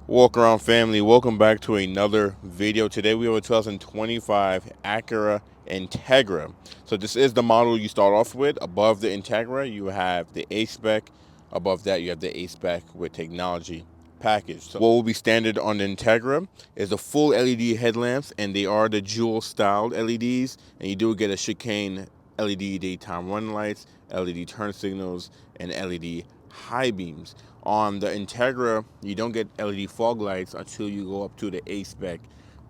Walkaround family, welcome back to another video. Today we have a 2025 Acura Integra. So this is the model you start off with. Above the Integra, you have the A-Spec. Above that, you have the A-Spec with technology package. So what will be standard on the Integra is the full LED headlamps, and they are the dual styled LEDs. And you do get a Chicane LED daytime running lights, LED turn signals, and LED high beams. On the Integra, you don't get LED fog lights until you go up to the A-Spec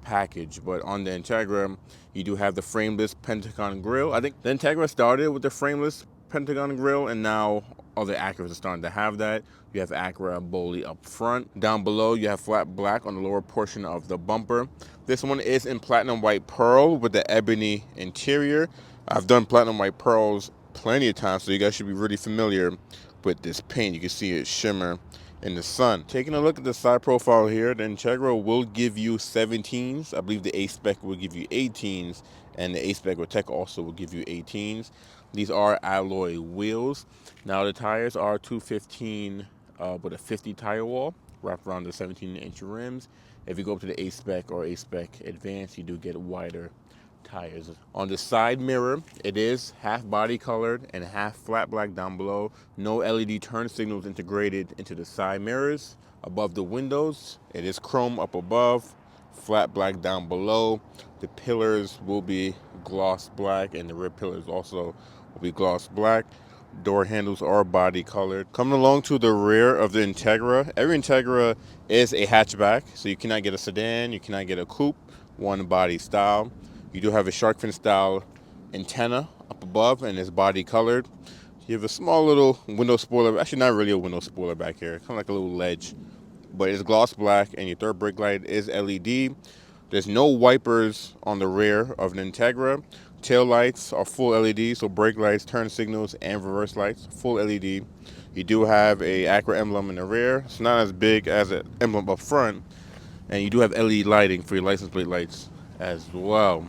package. But on the Integra, you do have the frameless Pentagon grille. I think the Integra started with the frameless Pentagon grille, and now other Acuras are starting to have that. You have Acura Bolly up front. Down below, you have flat black on the lower portion of the bumper. This one is in platinum white pearl with the ebony interior. I've done platinum white pearls plenty of times, so you guys should be really familiar with this paint. You can see it shimmer in the sun. Taking a look at the side profile here, the Integra will give you 17s. I believe the A-Spec will give you 18s, and the A-Spec VTEC also will give you 18s. These are alloy wheels. Now the tires are 215 with a 50 tire wall wrapped around the 17-inch rims. If you go up to the A-Spec or A-Spec Advanced, you do get wider tires. On the side mirror, it is half body colored and half flat black down below. No LED turn signals integrated into the side mirrors. Above the windows, it is chrome up above, flat black down below. The pillars will be gloss black, and the rear pillars also will be gloss black. Door handles are body colored. Coming along to the rear of the Integra, every Integra is a hatchback, so you cannot get a sedan, you cannot get a coupe, one body style. You do have a shark fin style antenna up above, and it's body colored. You have a small little window spoiler, actually not really a window spoiler back here, kind of like a little ledge, but it's gloss black, and your third brake light is LED. There's no wipers on the rear of an Integra. Tail lights are full LED, so brake lights, turn signals, and reverse lights, full LED. You do have a Acura emblem in the rear. It's not as big as an emblem up front, and you do have LED lighting for your license plate lights as well.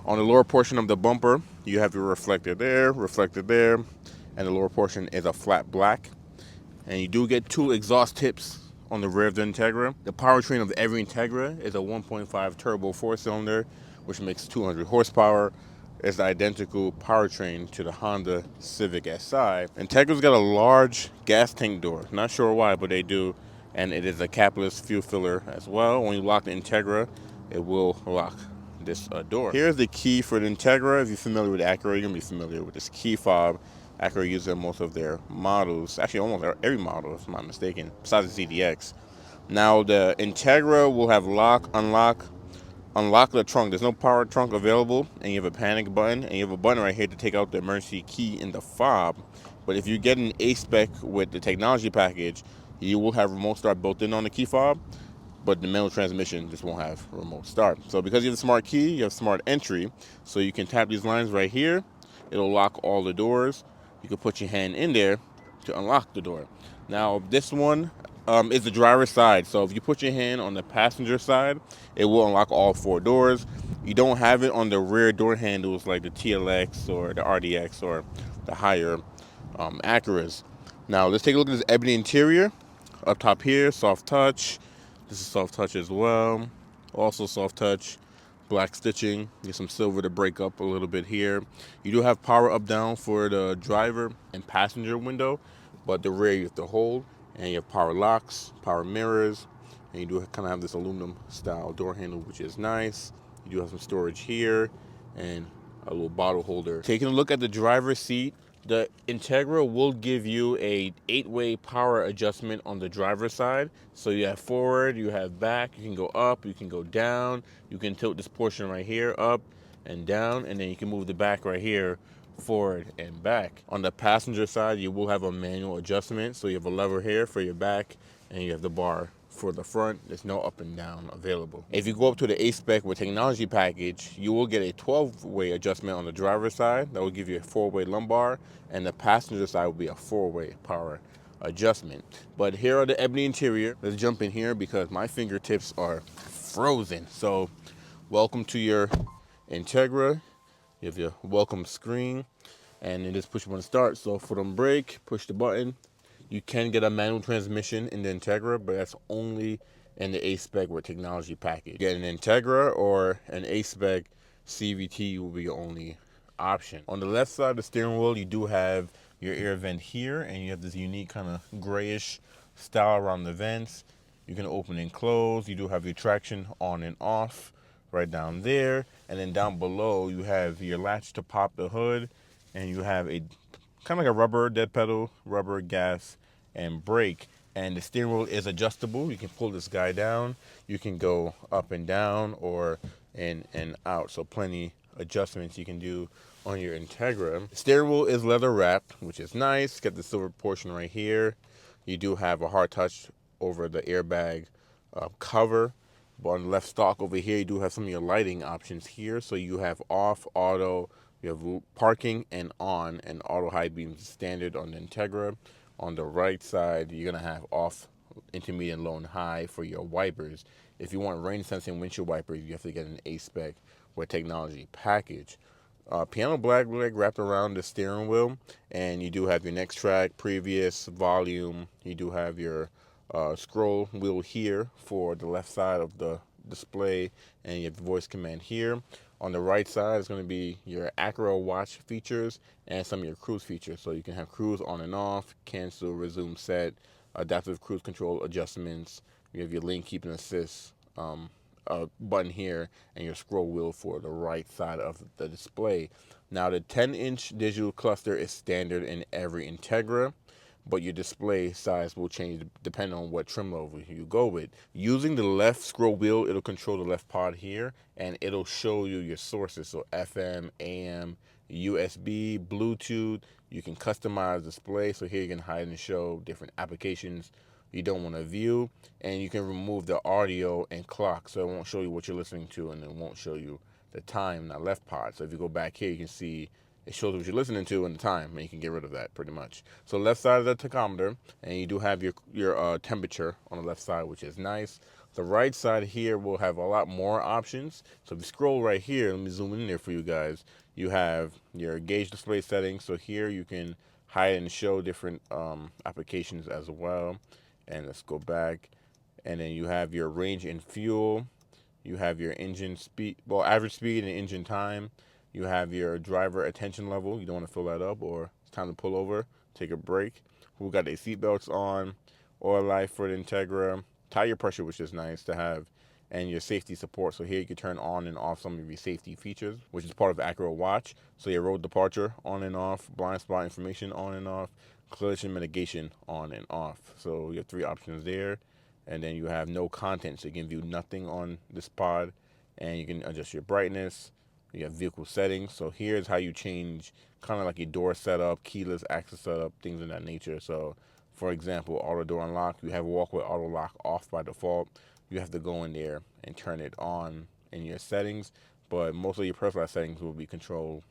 On the lower portion of the bumper, you have your reflector there, and the lower portion is a flat black. And you do get two exhaust tips on the rear of the Integra. The powertrain of every Integra is a 1.5 turbo 4-cylinder, which makes 200 horsepower. It's the identical powertrain to the Honda Civic Si. Integra's got a large gas tank door. Not sure why, but they do. And it is a capless fuel filler as well. When you lock the Integra, it will lock this door. Here's the key for the Integra. If you're familiar with Acura, you're gonna be familiar with this key fob. Acura uses it in most of their models, actually almost every model if I'm not mistaken, besides the ZDX. Now the Integra will have lock, unlock the trunk. There's no power trunk available, and you have a panic button, and you have a button right here to take out the emergency key in the fob. But if you get an A-Spec with the technology package, you will have remote start built in on the key fob, but the manual transmission just won't have remote start. So because you have the smart key, you have smart entry, so you can tap these lines right here. It'll lock all the doors. You can put your hand in there to unlock the door. Now this one is the driver's side, so if you put your hand on the passenger side, it will unlock all four doors. You don't have it on the rear door handles like the TLX or the RDX or the higher Acuras. Now let's take a look at this ebony interior. Up top here, soft touch. This is soft touch as well. Also soft touch. Black stitching. Get some silver to break up a little bit here. You do have power up down for the driver and passenger window, but the rear you have to hold. And you have power locks, power mirrors, and you do kind of have this aluminum style door handle, which is nice. You do have some storage here and a little bottle holder. Taking a look at the driver's seat, the Integra will give you a 8-way power adjustment on the driver's side. So you have forward, you have back, you can go up, you can go down, you can tilt this portion right here up and down, and then you can move the back right here forward and back. On the passenger side, you will have a manual adjustment. So you have a lever here for your back, and you have the bar for the front. There's no up and down available. If you go up to the A-Spec with technology package, you will get a 12-way adjustment on the driver's side. That will give you a 4-way lumbar, and the passenger side will be a 4-way power adjustment. But here are the ebony interior. Let's jump in here because my fingertips are frozen. So welcome to your Integra. You have your welcome screen, and it is push button start. So for them brake, push the button. You can get a manual transmission in the Integra, but that's only and the A-Spec with technology package. Get an Integra or an A-Spec CVT will be your only option. On the left side of the steering wheel, you do have your air vent here, and you have this unique kind of grayish style around the vents. You can open and close. You do have your traction on and off right down there, and then down below you have your latch to pop the hood, and you have a kind of like a rubber dead pedal, rubber gas and brake. And the steering wheel is adjustable. You can pull this guy down. You can go up and down or in and out. So plenty adjustments you can do on your Integra. The steering wheel is leather wrapped, which is nice. Got the silver portion right here. You do have a hard touch over the airbag cover. But on the left stalk over here, you do have some of your lighting options here. So you have off, auto, you have parking and on, and auto high beams standard on the Integra. On the right side, you're going to have off, intermediate, low, and high for your wipers. If you want rain sensing windshield wipers, you have to get an A-Spec with technology package. Piano black leg wrapped around the steering wheel, and you do have your next track, previous, volume. You do have your scroll wheel here for the left side of the display, and you have the voice command here. On the right side is going to be your Acura watch features and some of your cruise features. So you can have cruise on and off, cancel, resume, set, adaptive cruise control adjustments. You have your lane keep and assist button here, and your scroll wheel for the right side of the display. Now the 10-inch digital cluster is standard in every Integra, but your display size will change depending on what trim level you go with. Using the left scroll wheel, it'll control the left pod here, and it'll show you your sources. So FM, AM, USB, Bluetooth. You can customize display. So here you can hide and show different applications you don't want to view, and you can remove the audio and clock, so it won't show you what you're listening to, and it won't show you the time in that left pod. So if you go back here, you can see it shows what you're listening to and the time, and you can get rid of that pretty much. So left side of the tachometer, and you do have your temperature on the left side, which is nice. The right side here will have a lot more options. So if you scroll right here, let me zoom in there for you guys. You have your gauge display settings. So here you can hide and show different applications as well. And let's go back, and then you have your range and fuel. You have your engine speed, well, average speed and engine time. You have your driver attention level. You don't want to fill that up, or it's time to pull over, take a break. We've got the seat belts on, oil life for the Integra, tire pressure, which is nice to have, and your safety support. So here you can turn on and off some of your safety features, which is part of Acura Watch. So your road departure on and off, blind spot information on and off, collision mitigation on and off. So you have 3 options there. And then you have no content, so you can view nothing on this pod, and you can adjust your brightness. You have vehicle settings. So here's how you change kind of like your door setup, keyless access setup, things of that nature. So for example, auto door unlock, you have walkway auto lock off by default. You have to go in there and turn it on in your settings, but most of your personalized settings will be controlled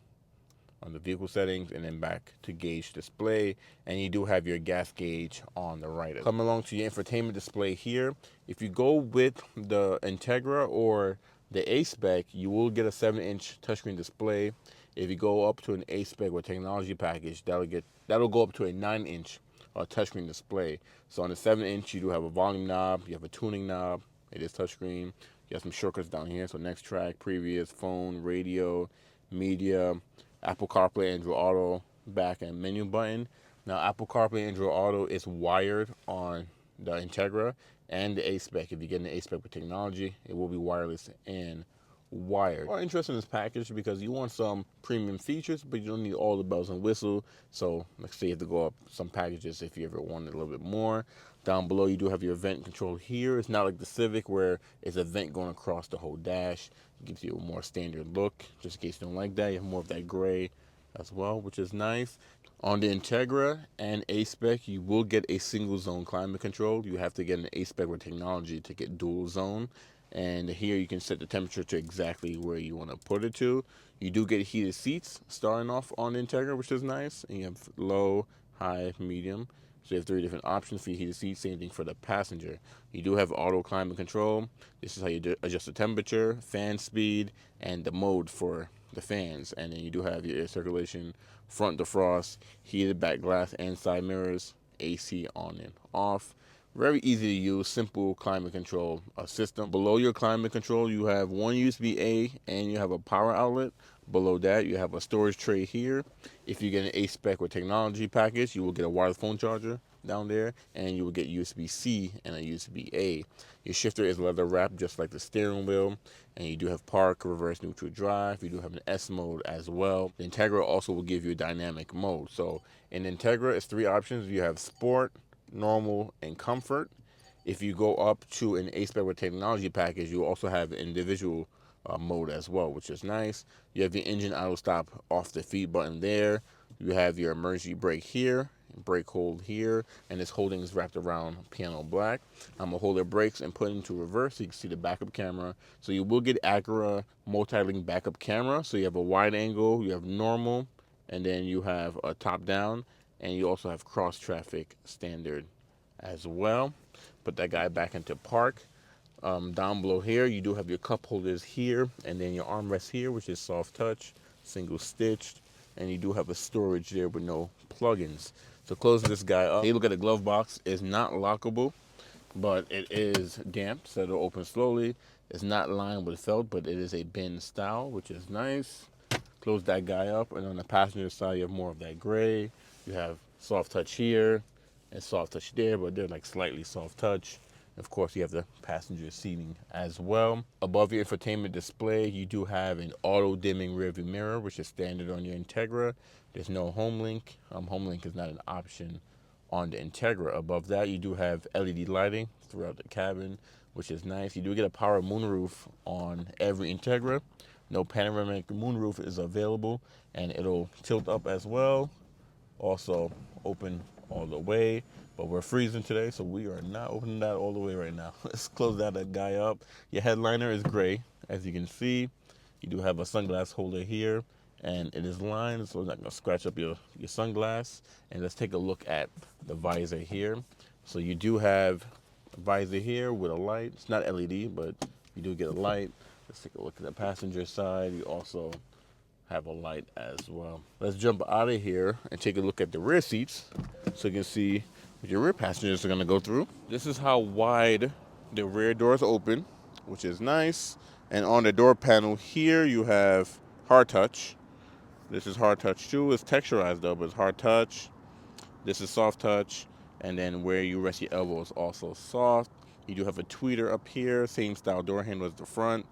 on the vehicle settings, and then back to gauge display, and you do have your gas gauge on the right. Come along to your infotainment display here. If you go with the Integra or the A-Spec, you will get a 7-inch touchscreen display. If you go up to an A-Spec with technology package, that'll go up to a 9-inch touchscreen display. So on the 7-inch, you do have a volume knob, you have a tuning knob, it is touchscreen. You have some shortcuts down here, so next track, previous, phone, radio, media, Apple CarPlay, Android Auto, back and menu button. Now, Apple CarPlay, Android Auto is wired on the Integra and the A-Spec. If you get an A-Spec with technology, it will be wireless and wired. We're interested in this package because you want some premium features, but you don't need all the bells and whistles. So let's say you have to go up some packages if you ever wanted a little bit more. Down below, you do have your vent control here. It's not like the Civic where it's a vent going across the whole dash. It gives you a more standard look, just in case you don't like that. You have more of that gray as well, which is nice. On the Integra and A-Spec, you will get a single zone climate control. You have to get an A-Spec with technology to get dual zone. And here you can set the temperature to exactly where you want to put it to. You do get heated seats starting off on the Integra, which is nice. And you have low, high, medium. So you have 3 different options for your heated seats. Same thing for the passenger. You do have auto climate control. This is how you adjust the temperature, fan speed, and the mode for the fans. And then you do have your air circulation, front defrost, heated back glass and side mirrors, AC on and off. Very easy to use, simple climate control system. Below your climate control, you have one USB-A and you have a power outlet. Below that, you have a storage tray here. If you get an A-Spec or technology package, you will get a wireless phone charger down there, and you will get USB-C and a USB-A. Your shifter is leather wrapped just like the steering wheel, and you do have park, reverse, neutral drive. You do have an S mode as well. The Integra also will give you a dynamic mode. So in Integra, it's 3 options. You have sport, normal, and comfort. If you go up to an A-Spec with technology package, you also have an individual mode as well, which is nice. You have the engine auto stop off the feed button there. You have your emergency brake here, brake hold here, and this holding is wrapped around piano black. I'm gonna hold the brakes and put into reverse so you can see the backup camera. So you will get Acura multi-link backup camera. So you have a wide angle, you have normal, and then you have a top down, and you also have cross traffic standard as well. Put that guy back into park. Down below here, you do have your cup holders here, and then your armrest here, which is soft touch, single stitched, and you do have a storage there with no plugins. So close this guy up. Hey, look at the glove box. It's not lockable, but it is damp, so it'll open slowly. It's not lined with felt, but it is a bin style, which is nice. Close that guy up, and on the passenger side, you have more of that gray. You have soft touch here and soft touch there, but they're like slightly soft touch. Of course, you have the passenger seating as well. Above your infotainment display, you do have an auto dimming rearview mirror, which is standard on your Integra. There's no home link. Home link is not an option on the Integra. Above that, you do have LED lighting throughout the cabin, which is nice. You do get a power moonroof on every Integra. No panoramic moonroof is available, and it'll tilt up as well. Also open all the way, but we're freezing today, so we are not opening that all the way right now. Let's close that guy up. Your headliner is gray, as you can see. You do have a sunglass holder here, and it is lined, so it's not gonna scratch up your sunglass. And let's take a look at the visor here. So you do have a visor here with a light. It's not LED, but you do get a light. Let's take a look at the passenger side. You also have a light as well. Let's jump out of here and take a look at the rear seats so you can see what your rear passengers are going to go through. This is how wide the rear doors open, which is nice. And on the door panel here, you have hard touch. This is hard touch too. It's texturized though, but it's hard touch. This is soft touch. And then where you rest your elbow is also soft. You do have a tweeter up here, same style door handle as the front.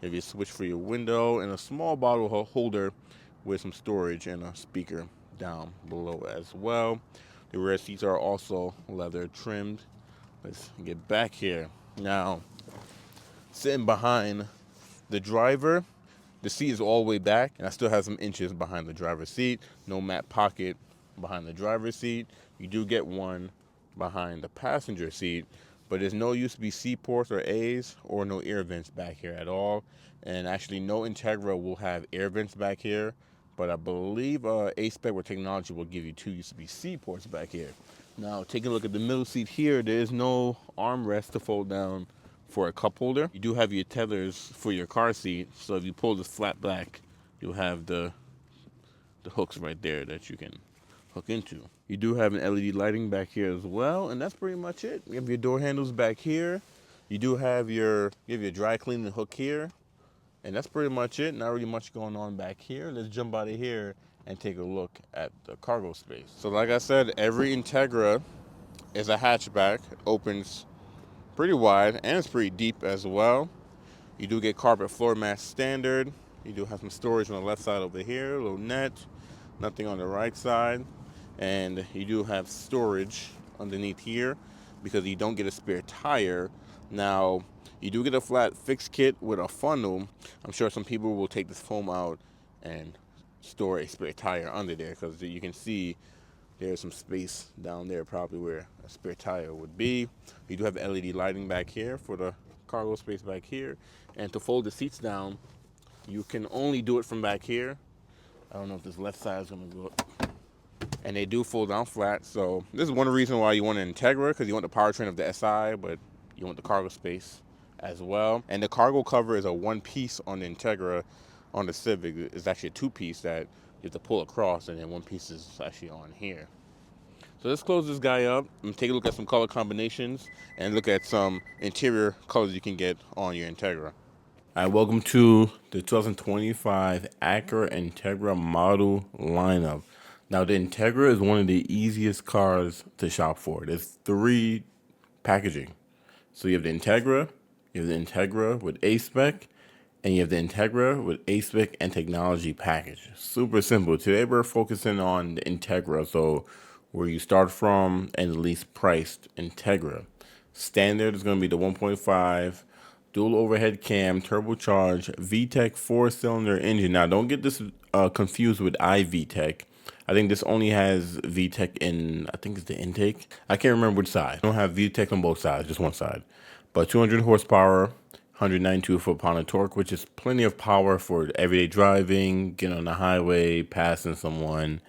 You have your switch for your window and a small bottle holder with some storage and a speaker down below as well. The rear seats are also leather trimmed. Let's get back here. Now, sitting behind the driver, the seat is all the way back, and I still have some inches behind the driver's seat. No mat pocket behind the driver's seat. You do get one behind the passenger seat, but there's no USB-C ports or A's or no air vents back here at all. And actually, no Integra will have air vents back here, but I believe A-Spec with technology will give you 2 USB-C ports back here. Now, taking a look at the middle seat here, there is no armrest to fold down for a cup holder. You do have your tethers for your car seat, so if you pull this flat back, you'll have the hooks right there that you can hook into. You do have an LED lighting back here as well, and that's pretty much it. You have your door handles back here. You do have your dry cleaning hook here, and that's pretty much it. Not really much going on back here. Let's jump out of here and take a look at the cargo space. So like I said, every Integra is a hatchback. It opens pretty wide, and it's pretty deep as well. You do get carpet floor mats standard. You do have some storage on the left side over here, a little net, nothing on the right side. And you do have storage underneath here because you don't get a spare tire. Now, you do get a flat fix kit with a funnel. I'm sure some people will take this foam out and store a spare tire under there because you can see there's some space down there probably where a spare tire would be. You do have LED lighting back here for the cargo space back here. And to fold the seats down, you can only do it from back here. I don't know if this left side is going to go up. And they do fold down flat. So this is one reason why you want an Integra, because you want the powertrain of the SI, but you want the cargo space as well. And the cargo cover is a 1-piece on the Integra. On the Civic, it's actually a 2-piece that you have to pull across, and then 1 piece is actually on here. So let's close this guy up and take a look at some color combinations and look at some interior colors you can get on your Integra. All right, welcome to the 2025 Acura Integra model lineup. Now, the Integra is one of the easiest cars to shop for. There's three packaging. So you have the Integra, you have the Integra with A-Spec, and you have the Integra with A-Spec and technology package. Super simple. Today we're focusing on the Integra, so where you start from and the least priced Integra. Standard is going to be the 1.5 dual overhead cam, turbocharged VTEC 4-cylinder engine. Now, don't get this confused with iVTEC. I think this only has VTEC in, I think it's the intake. I can't remember which side. I don't have VTEC on both sides, just one side. But 200 horsepower, 192 foot-pound of torque, which is plenty of power for everyday driving, getting on the highway, passing someone.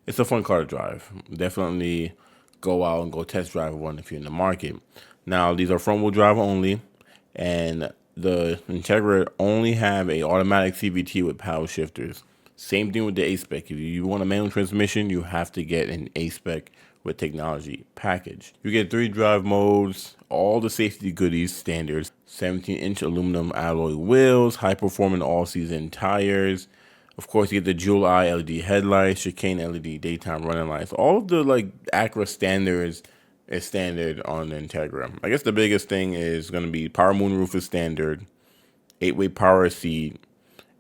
It's a fun car to drive. Definitely go out and go test drive one if you're in the market. Now, these are front-wheel drive only, and the Integra only have a automatic CVT with paddle shifters. Same thing with the A-Spec. If you want a manual transmission, you have to get an A-Spec with technology package. You get 3 drive modes, all the safety goodies standards, 17-inch aluminum alloy wheels, high-performing all-season tires. Of course, you get the dual eye LED headlights, Chicane LED daytime running lights. All of the Acura standards is standard on the Integra. I guess the biggest thing is going to be power moonroof is standard, 8-way power seat,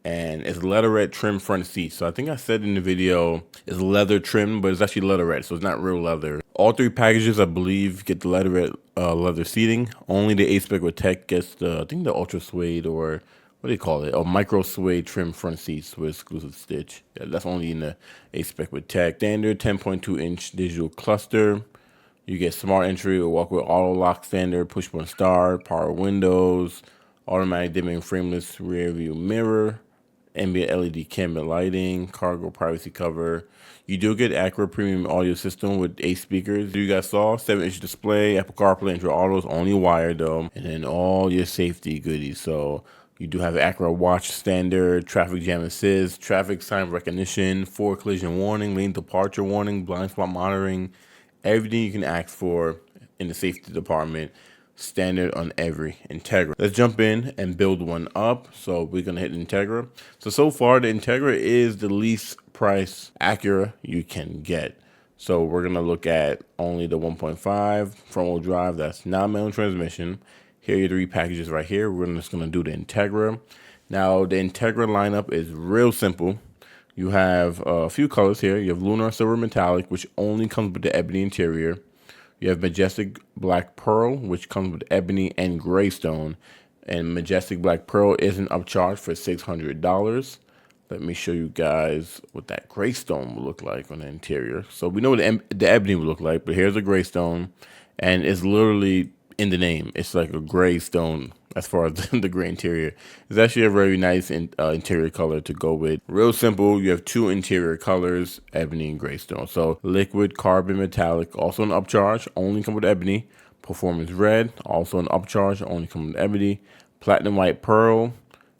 and it's leatherette trim front seat. So I think I said in the video it's leather trim, but it's actually leatherette, so it's not real leather. All 3 packages, I believe, get the leatherette leather seating. Only the A-Spec with Tech gets the, I think, the ultra suede, or what do you call it? A micro suede trim front seats with exclusive stitch. Yeah, that's only in the A-Spec with Tech. Standard 10.2-inch digital cluster. You get smart entry or walk with auto lock standard, push button start, power windows, automatic dimming frameless rear view mirror, ambient LED camera lighting, cargo privacy cover. You do get Acura Premium Audio System with 8 speakers. You guys saw 7-inch display, Apple CarPlay, Android Auto's only wired though, and then all your safety goodies. So you do have Acura Watch standard, traffic jam assist, traffic sign recognition, forward collision warning, lane departure warning, blind spot monitoring, everything you can ask for in the safety department. Standard on every Integra. Let's jump in and build one up. So we're gonna hit Integra. So far the Integra is the least price Acura you can get. So we're gonna look at only the 1.5 front-wheel drive that's not manual transmission. Here are your 3 packages right here. We're just gonna do the Integra. Now the Integra lineup is real simple. You have a few colors here. You have Lunar Silver Metallic, which only comes with the ebony interior. You have Majestic Black Pearl, which comes with ebony and gray stone. And Majestic Black Pearl isn't upcharged for $600. Let me show you guys what that gray stone will look like on the interior. So we know what the ebony will look like, but here's a gray stone. And it's literally in the name. It's like a gray stone as far as the gray interior. It's actually a very nice interior color to go with. Real simple. You have 2 interior colors, ebony and gray stone. So liquid carbon metallic, also an upcharge, only come with ebony. Performance red, also an upcharge, only come with ebony. Platinum white pearl,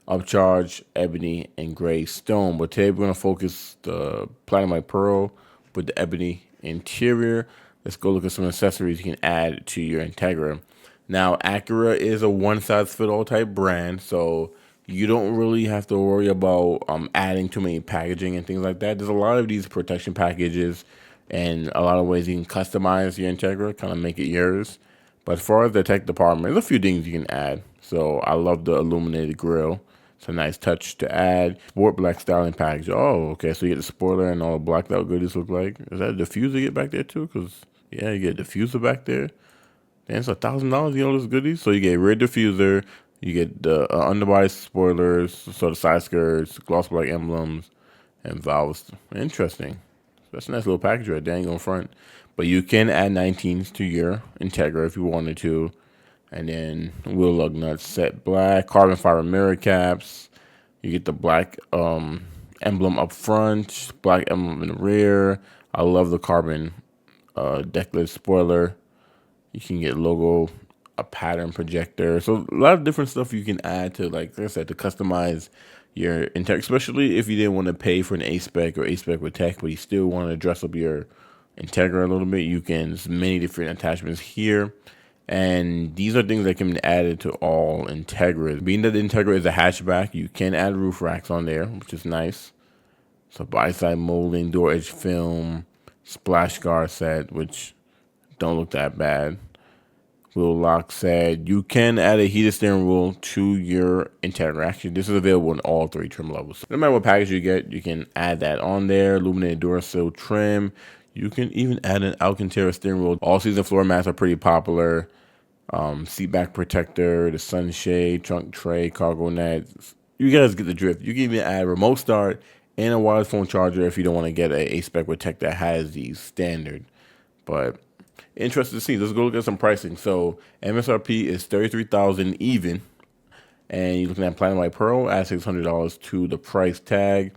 upcharge, ebony and gray stone. But today we're going to focus the platinum white pearl with the ebony interior. Let's go look at some accessories you can add to your Integra. Now, Acura is a one-size-fits-all type brand, so you don't really have to worry about adding too many packaging and things like that. There's a lot of these protection packages and a lot of ways you can customize your Integra, kind of make it yours. But as far as the tech department, there's a few things you can add. So I love the illuminated grille. It's a nice touch to add. Sport black styling package. Oh, okay. So you get the spoiler and all the blacked out goodies look like. Is that a diffuser you get back there too? Because, yeah, you get a diffuser back there. And it's $1,000, you know, those goodies. So you get rear diffuser, you get the underbody spoilers, so the side skirts, gloss black emblems, and valves. Interesting. That's a nice little package right there on front. But you can add 19s to your Integra if you wanted to. And then wheel lug nuts set black, carbon fiber mirror caps. You get the black emblem up front, black emblem in the rear. I love the carbon deck lid spoiler. You can get logo, a pattern projector. So a lot of different stuff you can add to, like I said, to customize your Integra, especially if you didn't want to pay for an A-Spec or A-Spec with Tech, but you still want to dress up your Integra a little bit. You can, there's many different attachments here. And these are things that can be added to all Integras. Being that the Integra is a hatchback, you can add roof racks on there, which is nice. So bi-side molding, door edge film, splash guard set, which don't look that bad. Wheel lock set. You can add a heated steering wheel to your Integra. Actually, this is available in all 3 trim levels. No matter what package you get, you can add that on there. Illuminated door sill trim. You can even add an Alcantara steering wheel. All season floor mats are pretty popular. Seat back protector, the sunshade, trunk tray, cargo net. You guys get the drift. You can even add remote start and a wireless phone charger if you don't want to get a Spec with Tech that has these standard. But interested to see. Let's go look at some pricing. So MSRP is $33,000 even, and you're looking at Platinum White Pearl, add $600 to the price tag.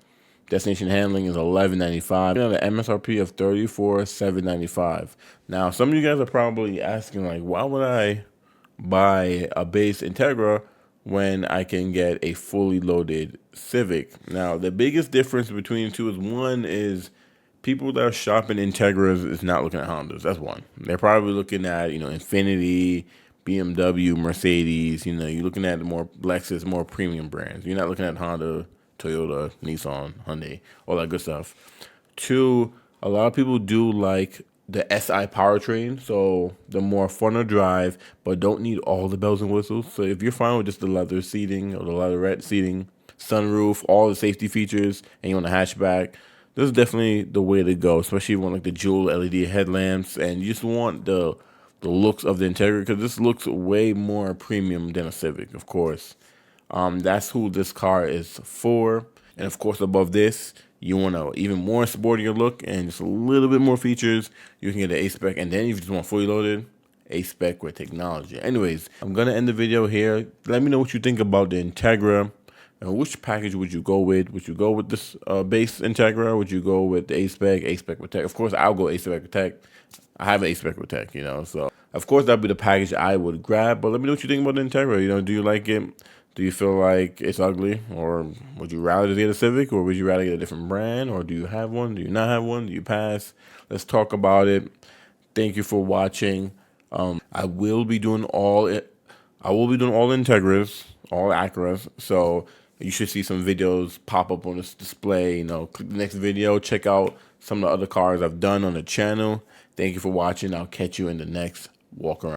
Destination handling is $11.95. You know, the MSRP of $34,795. Now, some of you guys are probably asking, like, why would I buy a base Integra when I can get a fully loaded Civic? Now, the biggest difference between the two is, one is people that are shopping Integras is not looking at Hondas. That's one. They're probably looking at, Infiniti, BMW, Mercedes. You're looking at the more Lexus, more premium brands. You're not looking at Honda, Toyota, Nissan, Hyundai, all that good stuff. Two, a lot of people do like the SI powertrain, so the more fun to drive, but don't need all the bells and whistles. So if you're fine with just the leather seating or the leatherette seating, sunroof, all the safety features, and you want a hatchback, this is definitely the way to go, especially if you want like the dual LED headlamps and you just want the looks of the Integra, because this looks way more premium than a Civic, of course. That's who this car is for. And of course, above this, you want to even more sportier look and just a little bit more features. You can get an A-Spec, and then if you just want fully loaded, A-Spec with technology. Anyways, I'm going to end the video here. Let me know what you think about the Integra. And which package would you go with? Would you go with this base Integra? Would you go with the A-Spec with tech? Of course, I'll go A-Spec with tech. I have an A-Spec with tech, so of course that'd be the package I would grab. But let me know what you think about the Integra. Do you like it? Do you feel like it's ugly? Or would you rather just get a Civic? Or would you rather get a different brand? Or do you have one? Do you not have one? Do you pass? Let's talk about it. Thank you for watching. I will be doing all Integras, all Acuras. So you should see some videos pop up on this display. Click the next video. Check out some of the other cars I've done on the channel. Thank you for watching. I'll catch you in the next walk around.